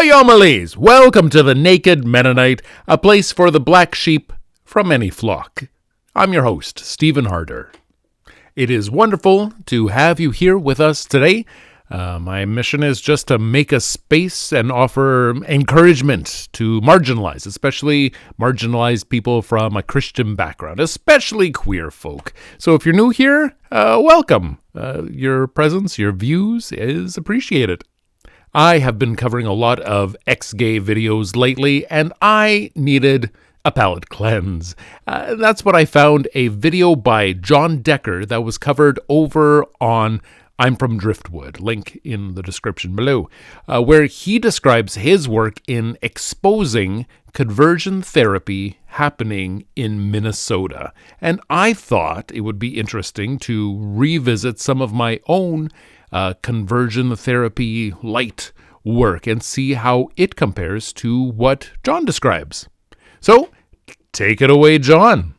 Hi-yomalies! Welcome to the Naked Mennonite, a place for the black sheep from any flock. I'm your host, Stephen Harder. It is wonderful to have you here with us today. My mission is just to make a space and offer encouragement to marginalized, especially marginalized people from a Christian background, especially queer folk. So if you're new here, welcome. Your presence, your views is appreciated. I have been covering a lot of ex-gay videos lately, and I needed a palate cleanse. That's what I found, a video by John Decker that was covered over on I'm from Driftwood, link in the description below, where he describes his work in exposing conversion therapy happening in Minnesota. And I thought it would be interesting to revisit some of my own conversion therapy light work and see how it compares to what John describes. So, take it away, John.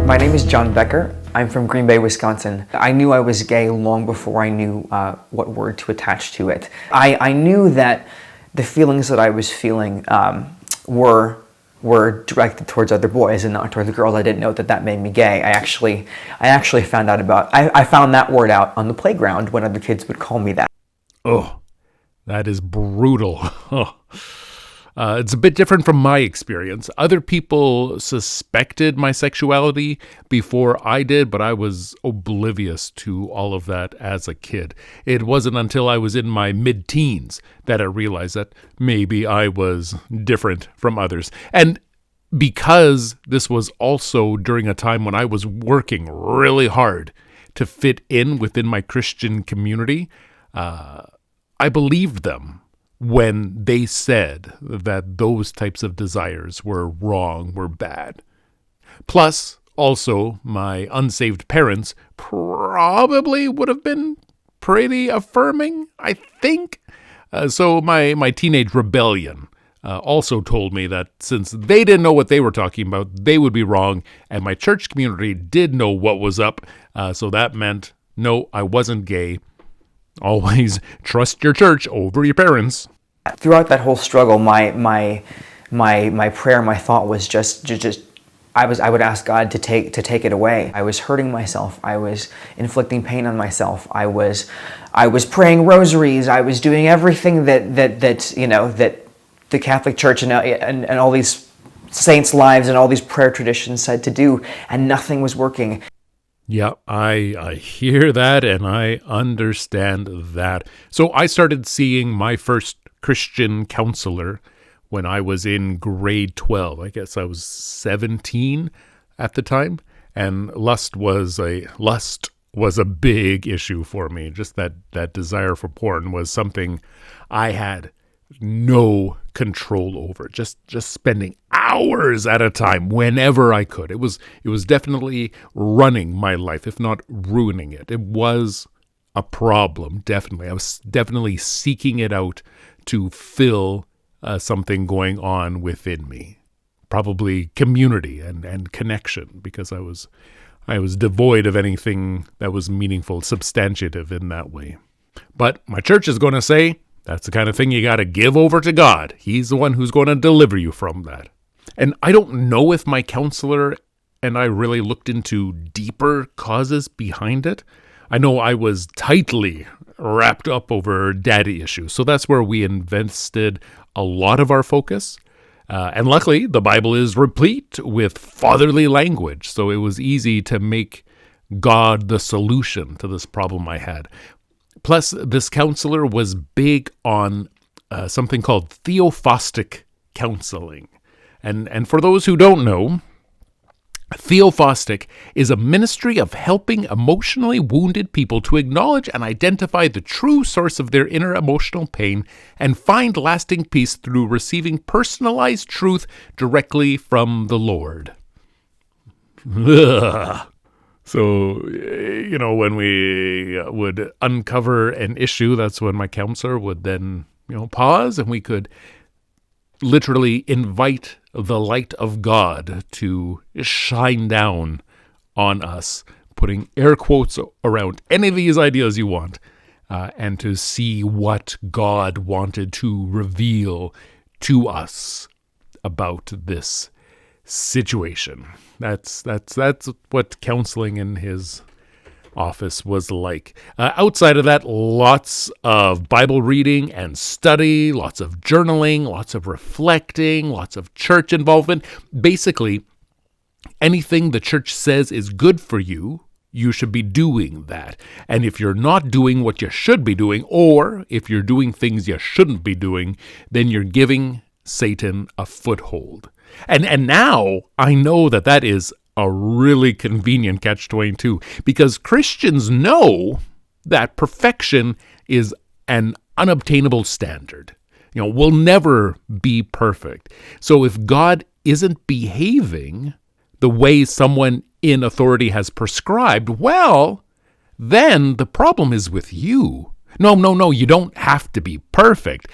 My name is John Becker. I'm from Green Bay, Wisconsin. I knew I was gay long before I knew what word to attach to it. I knew that the feelings that I was feeling were directed towards other boys and not towards the girls. I didn't know that made me gay. I actually found out I found that word out on the playground when other kids would call me that. Oh, that is brutal. It's a bit different from my experience. Other people suspected my sexuality before I did, but I was oblivious to all of that as a kid. It wasn't until I was in my mid-teens that I realized that maybe I was different from others. And because this was also during a time when I was working really hard to fit in within my Christian community, I believed them when they said that those types of desires were wrong, were bad. Plus, also, my unsaved parents probably would have been pretty affirming, I think. So my teenage rebellion also told me that since they didn't know what they were talking about, they would be wrong, and my church community did know what was up, so that meant, no, I wasn't gay. Always trust your church over your parents. Throughout that whole struggle, my prayer, my thought was just I would ask God to take it away. I was hurting myself. I was inflicting pain on myself. I was praying rosaries. I was doing everything that the Catholic Church and all these saints' lives and all these prayer traditions said to do, and nothing was working. Yeah, I hear that and I understand that. So I started seeing my first Christian counselor when I was in grade 12. I guess I was 17 at the time, and lust was a big issue for me. Just that desire for porn was something I had no control over. Just spending hours at a time whenever I could. It was definitely running my life, if not ruining it. It was a problem, definitely. I was definitely seeking it out to fill something going on within me. Probably community and connection, because I was devoid of anything that was meaningful, substantive in that way. But my church is going to say, that's the kind of thing you got to give over to God. He's the one who's going to deliver you from that. And I don't know if my counselor and I really looked into deeper causes behind it. I know I was tightly wrapped up over daddy issues. So that's where we invested a lot of our focus. And luckily, the Bible is replete with fatherly language. So it was easy to make God the solution to this problem I had. Plus, this counselor was big on something called theophostic counseling. And for those who don't know, theophostic is a ministry of helping emotionally wounded people to acknowledge and identify the true source of their inner emotional pain and find lasting peace through receiving personalized truth directly from the Lord. Ugh. So, when we would uncover an issue, that's when my counselor would then, pause, and we could literally invite the light of God to shine down on us, putting air quotes around any of these ideas you want, and to see what God wanted to reveal to us about this situation. That's what counseling in his office was like. Outside of that, lots of Bible reading and study, lots of journaling, lots of reflecting, lots of church involvement. Basically, anything the church says is good for you, you should be doing that. And if you're not doing what you should be doing, or if you're doing things you shouldn't be doing, then you're giving Satan a foothold. And now I know that is a really convenient catch-22, because Christians know that perfection is an unobtainable standard. We'll never be perfect. So if God isn't behaving the way someone in authority has prescribed, well, then the problem is with you. No, you don't have to be perfect.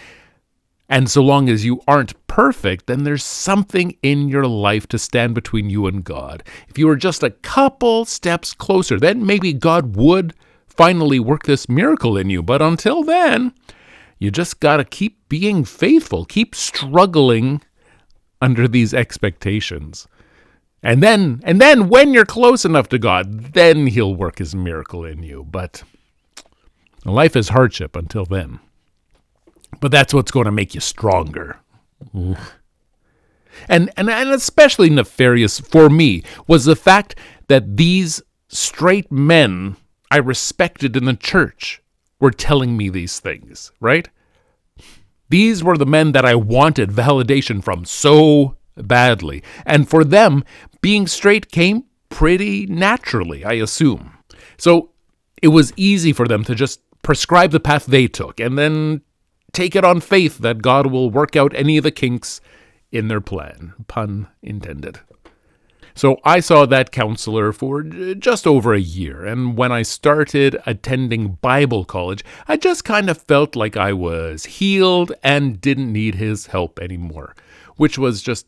And so long as you aren't perfect, then there's something in your life to stand between you and God. If you were just a couple steps closer, then maybe God would finally work this miracle in you. But until then, you just got to keep being faithful, keep struggling under these expectations. And then when you're close enough to God, then he'll work his miracle in you. But life is hardship until then. But that's what's going to make you stronger. And especially nefarious for me was the fact that these straight men I respected in the church were telling me these things, right? These were the men that I wanted validation from so badly. And for them, being straight came pretty naturally, I assume. So it was easy for them to just prescribe the path they took and then take it on faith that God will work out any of the kinks in their plan. Pun intended. So I saw that counselor for just over a year, and when I started attending Bible college, I just kind of felt like I was healed and didn't need his help anymore, which was just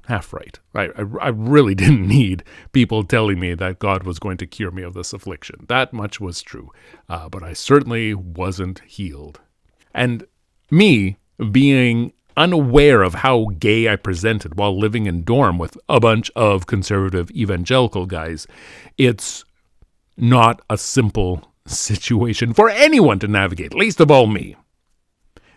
half right. I really didn't need people telling me that God was going to cure me of this affliction. That much was true, but I certainly wasn't healed. And me being unaware of how gay I presented while living in dorm with a bunch of conservative evangelical guys, it's not a simple situation for anyone to navigate, least of all me.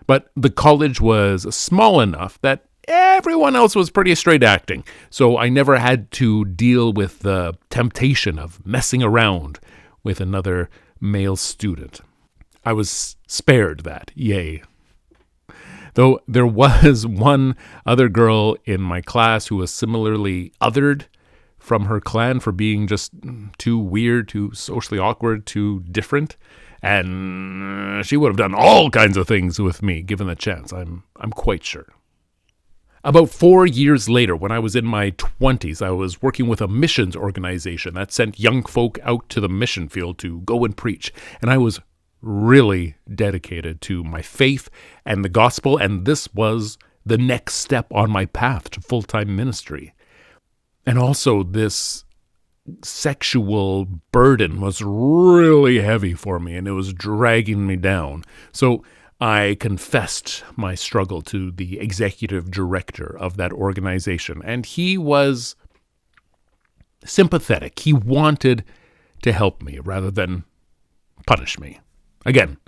But the college was small enough that everyone else was pretty straight acting, so I never had to deal with the temptation of messing around with another male student. I was spared that, yay. Though there was one other girl in my class who was similarly othered from her clan for being just too weird, too socially awkward, too different. And she would have done all kinds of things with me, given the chance, I'm quite sure. About 4 years later, when I was in my 20s, I was working with a missions organization that sent young folk out to the mission field to go and preach. And I was really dedicated to my faith and the gospel, and this was the next step on my path to full-time ministry. And also, this sexual burden was really heavy for me, and it was dragging me down. So I confessed my struggle to the executive director of that organization, and he was sympathetic. He wanted to help me rather than punish me. Again,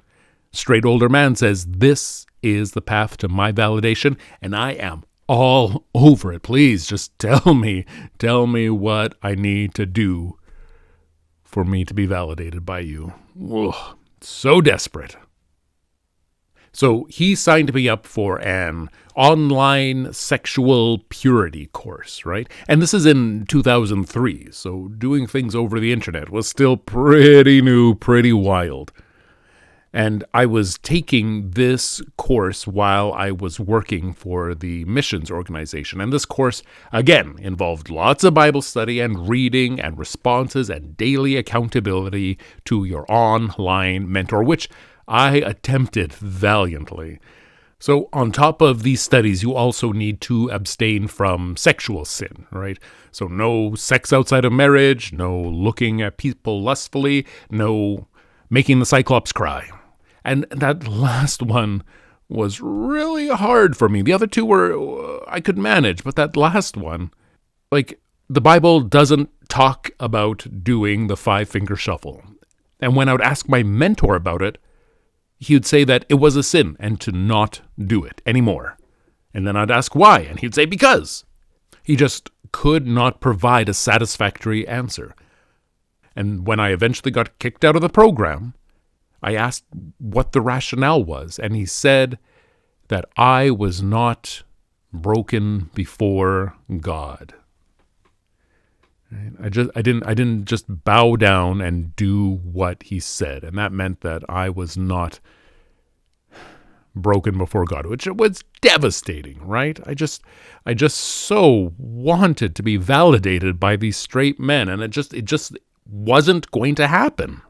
straight older man says, this is the path to my validation, and I am all over it. Please just tell me what I need to do for me to be validated by you. Ugh, so desperate. So he signed me up for an online sexual purity course, right? And this is in 2003, so doing things over the internet was still pretty new, pretty wild. And I was taking this course while I was working for the missions organization. And this course, again, involved lots of Bible study and reading and responses and daily accountability to your online mentor, which I attempted valiantly. So on top of these studies, you also need to abstain from sexual sin, right? So no sex outside of marriage, no looking at people lustfully, no making the Cyclops cry. And that last one was really hard for me. The other two were, I could manage, but that last one, like, the Bible doesn't talk about doing the 5-finger shuffle. And when I would ask my mentor about it, he would say that it was a sin and to not do it anymore. And then I'd ask why, and he'd say because. He just could not provide a satisfactory answer. And when I eventually got kicked out of the program, I asked what the rationale was, and he said that I was not broken before God. I didn't just bow down and do what he said, and that meant that I was not broken before God, which was devastating, right? I just so wanted to be validated by these straight men, and it just wasn't going to happen.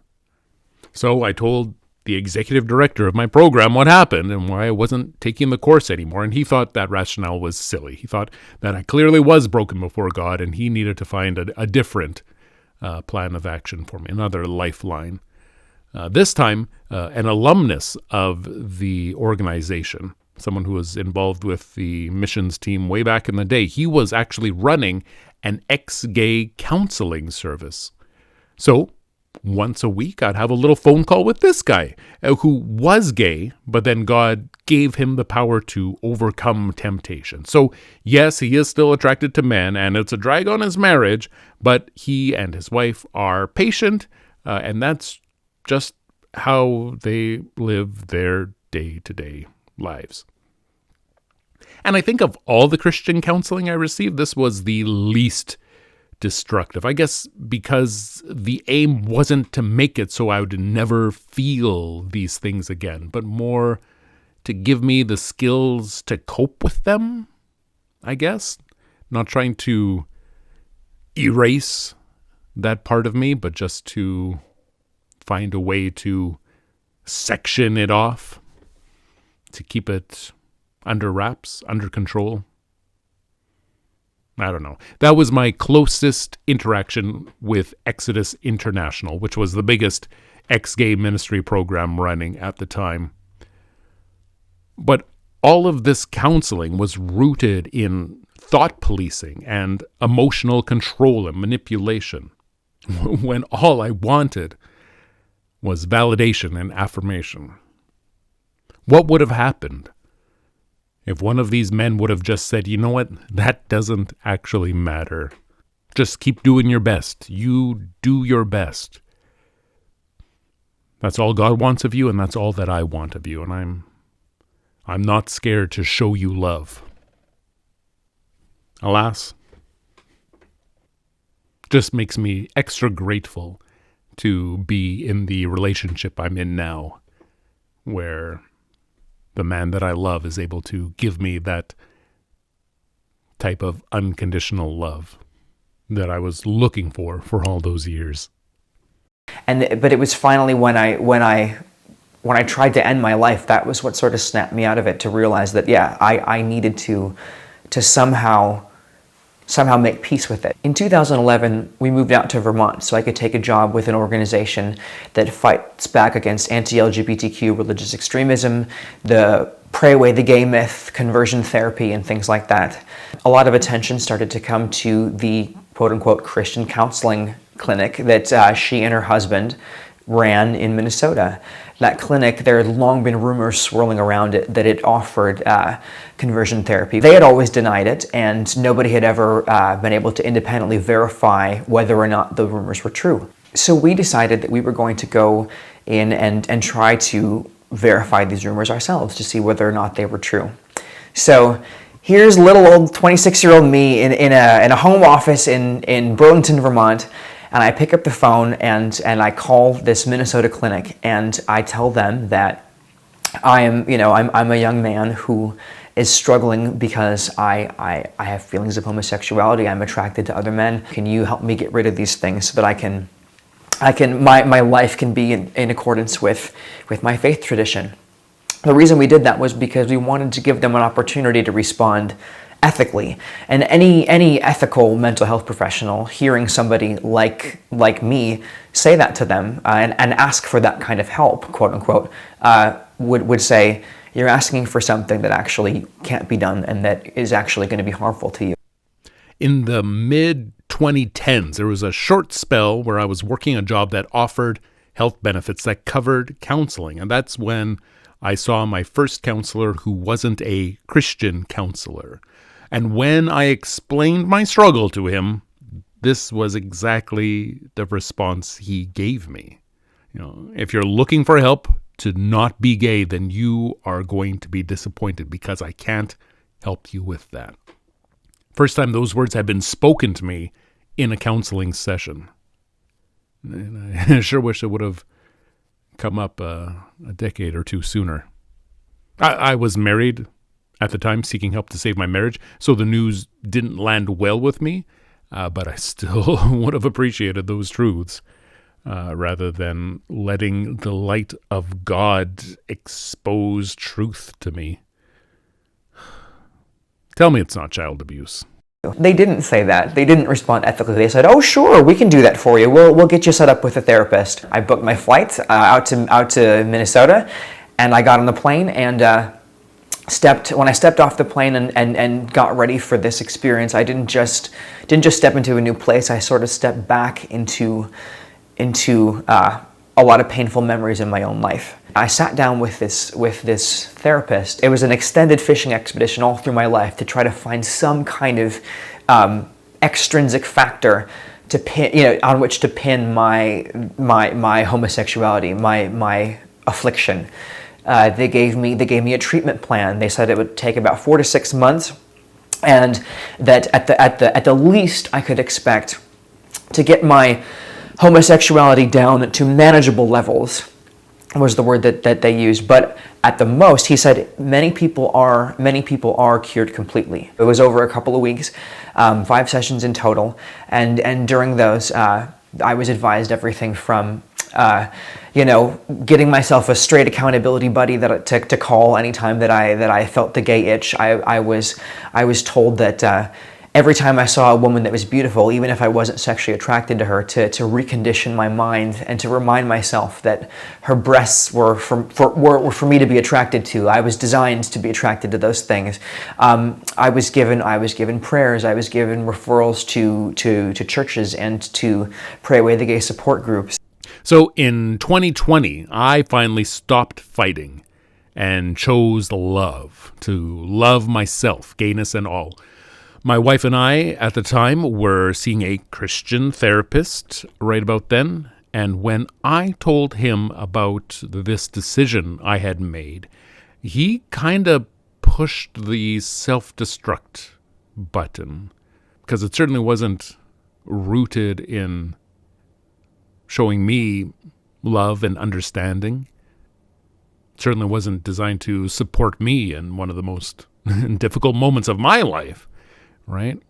So I told the executive director of my program what happened and why I wasn't taking the course anymore, and he thought that rationale was silly. He thought that I clearly was broken before God, and he needed to find a different plan of action for me, another lifeline. This time, an alumnus of the organization, someone who was involved with the missions team way back in the day, he was actually running an ex-gay counseling service. So once a week, I'd have a little phone call with this guy who was gay, but then God gave him the power to overcome temptation. So yes, he is still attracted to men, and it's a drag on his marriage, but he and his wife are patient, and that's just how they live their day-to-day lives. And I think of all the Christian counseling I received, this was the least destructive. I guess because the aim wasn't to make it so I would never feel these things again, but more to give me the skills to cope with them, I guess. Not trying to erase that part of me, but just to find a way to section it off, to keep it under wraps, under control. I don't know. That was my closest interaction with Exodus International, which was the biggest ex-gay ministry program running at the time. But all of this counseling was rooted in thought policing and emotional control and manipulation, when all I wanted was validation and affirmation. What would have happened if one of these men would have just said, you know what, that doesn't actually matter. Just keep doing your best. You do your best. That's all God wants of you, and that's all that I want of you. And I'm not scared to show you love. Alas, just makes me extra grateful to be in the relationship I'm in now, where the man that I love is able to give me that type of unconditional love that I was looking for all those years. But it was finally when I tried to end my life, that was what sort of snapped me out of it, to realize that, yeah, I needed to somehow make peace with it. In 2011, we moved out to Vermont so I could take a job with an organization that fights back against anti-LGBTQ religious extremism, the pray away the gay myth, conversion therapy, and things like that. A lot of attention started to come to the quote-unquote Christian counseling clinic that she and her husband ran in Minnesota. That clinic, there had long been rumors swirling around it that it offered conversion therapy. They had always denied it, and nobody had ever been able to independently verify whether or not the rumors were true. So we decided that we were going to go in and try to verify these rumors ourselves to see whether or not they were true. So here's little old 26-year-old me in a home office in Burlington, Vermont. And I pick up the phone and I call this Minnesota clinic, and I tell them that I'm a young man who is struggling because I have feelings of homosexuality. I'm attracted to other men. Can you help me get rid of these things so that my life can be in accordance with my faith tradition? The reason we did that was because we wanted to give them an opportunity to respond ethically. And any ethical mental health professional hearing somebody like me say that to them and ask for that kind of help, quote unquote, would say, you're asking for something that actually can't be done and that is actually going to be harmful to you. In the mid-2010s, there was a short spell where I was working a job that offered health benefits that covered counseling. And that's when I saw my first counselor who wasn't a Christian counselor. And when I explained my struggle to him, this was exactly the response he gave me. If you're looking for help to not be gay, then you are going to be disappointed because I can't help you with that. First time those words had been spoken to me in a counseling session. And I sure wish it would have come up a decade or two sooner. I was married at the time, seeking help to save my marriage, so the news didn't land well with me, but I still would have appreciated those truths rather than letting the light of God expose truth to me. Tell me it's not child abuse. They didn't say that. They didn't respond ethically. They said, "Oh, sure, we can do that for you. We'll get you set up with a therapist." I booked my flight out to Minnesota, and I got on the plane and when I stepped off the plane and got ready for this experience, I didn't just step into a new place. I sort of stepped back into a lot of painful memories in my own life. I sat down with this therapist. It was an extended fishing expedition all through my life to try to find some kind of extrinsic factor to pin, on which to pin my homosexuality, my affliction. They gave me a treatment plan. They said it would take about 4 to 6 months, and that at the least I could expect to get my homosexuality down to manageable levels, was the word that they used. But at the most, he said, many people are cured completely. It was over a couple of weeks, 5 sessions in total, and during those, I was advised everything from getting myself a straight accountability buddy to call anytime that I felt the gay itch. I was told that every time I saw a woman that was beautiful, even if I wasn't sexually attracted to her, to recondition my mind and to remind myself that her breasts were for me to be attracted to. I was designed to be attracted to those things. I was given prayers. I was given referrals to churches and to pray away the gay support groups. So in 2020, I finally stopped fighting and chose love, to love myself, gayness and all. My wife and I, at the time, were seeing a Christian therapist right about then, and when I told him about this decision I had made, he kind of pushed the self-destruct button, because it certainly wasn't rooted in showing me love and understanding. It certainly wasn't designed to support me in one of the most difficult moments of my life. Right?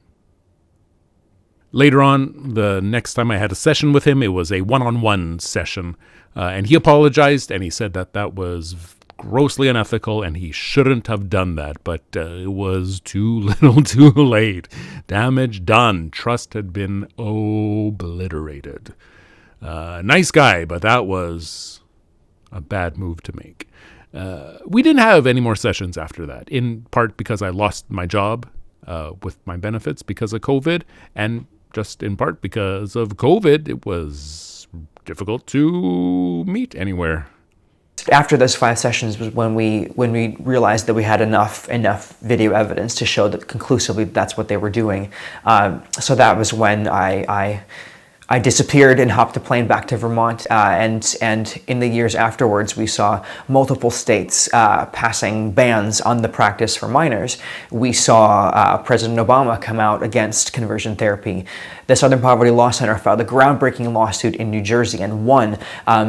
Later on, the next time I had a session with him, it was a one-on-one session. And he apologized, and he said that was grossly unethical, and he shouldn't have done that. But it was too little too late. Damage done. Trust had been obliterated. Nice guy, but that was a bad move to make. We didn't have any more sessions after that, in part because I lost my job with my benefits because of COVID, and just in part because of COVID, it was difficult to meet anywhere. After those 5 sessions was when we realized that we had enough video evidence to show that conclusively that's what they were doing. So that was when I disappeared and hopped a plane back to Vermont, and in the years afterwards, we saw multiple states passing bans on the practice for minors. We saw President Obama come out against conversion therapy. The Southern Poverty Law Center filed a groundbreaking lawsuit in New Jersey and won,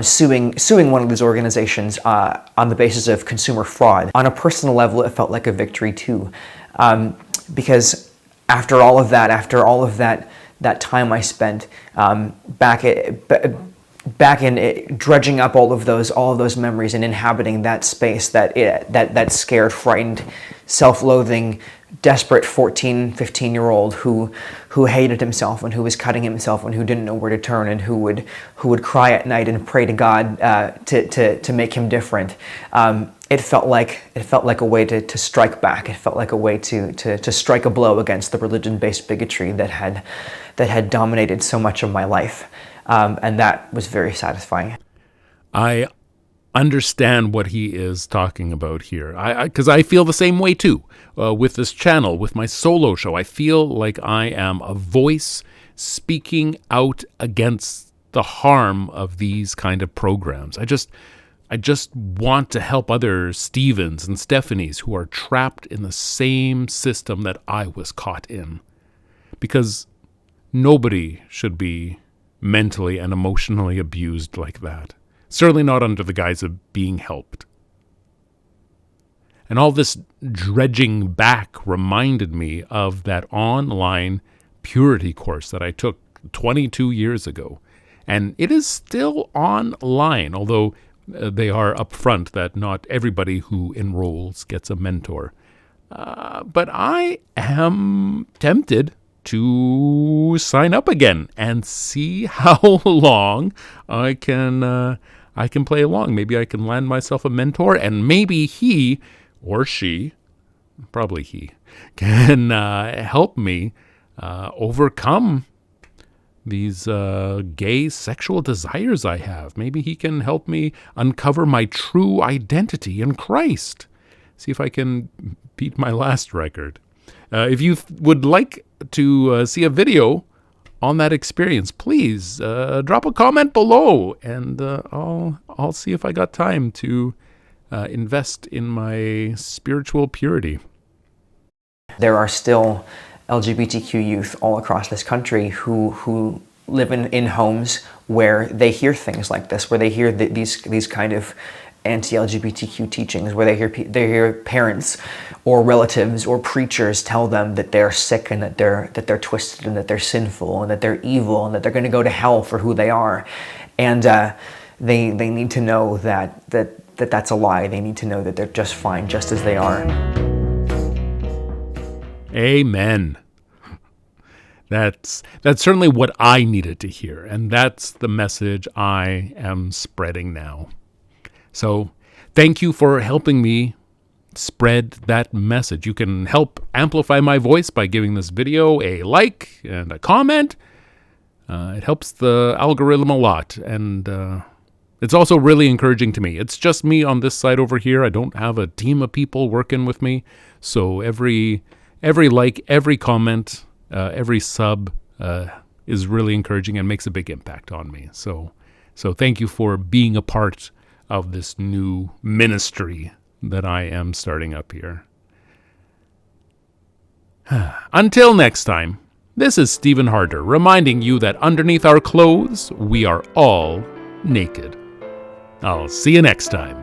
suing one of these organizations on the basis of consumer fraud. On a personal level, it felt like a victory too, because after all of that time I spent back in it, dredging up all of those memories and inhabiting that space, that scared, frightened, self-loathing, desperate 14, 15-year-old who hated himself and who was cutting himself and who didn't know where to turn and who would cry at night and pray to God to make him different. It felt like a way to strike back. It felt like a way to strike a blow against the religion-based bigotry that had dominated so much of my life. And that was very satisfying. I understand what he is talking about here, because I feel the same way too. With this channel, with my solo show, I feel like I am a voice speaking out against the harm of these kind of programs. I just want to help other Stevens and Stephanies who are trapped in the same system that I was caught in, because nobody should be mentally and emotionally abused like that. Certainly not under the guise of being helped. And all this dredging back reminded me of that online purity course that I took 22 years ago. And it is still online, although they are upfront that not everybody who enrolls gets a mentor. But I am tempted to sign up again and see how long I can play along. Maybe I can land myself a mentor, and maybe he or she, probably he, can help me overcome these gay sexual desires I have. Maybe he can help me uncover my true identity in Christ. See if I can beat my last record. If you would like to see a video on that experience, please drop a comment below, and I'll see if I got time to invest in my spiritual purity. There are still LGBTQ youth all across this country who live in homes where they hear things like this, where they hear these kind of anti-LGBTQ teachings, where they hear parents or relatives or preachers tell them that they're sick and that they're twisted and that they're sinful and that they're evil and that they're going to go to hell for who they are, and they need to know that's a lie. They need to know that they're just fine, just as they are. Amen. That's certainly what I needed to hear, and that's the message I am spreading now. So thank you for helping me spread that message. You can help amplify my voice by giving this video a like and a comment. It helps the algorithm a lot, and it's also really encouraging to me. It's just me on this side over here. I don't have a team of people working with me, so every like, every comment, every sub is really encouraging and makes a big impact on me. So thank you for being a part of this new ministry that I am starting up here. Until next time, this is Stephen Harder reminding you that underneath our clothes, we are all naked. I'll see you next time.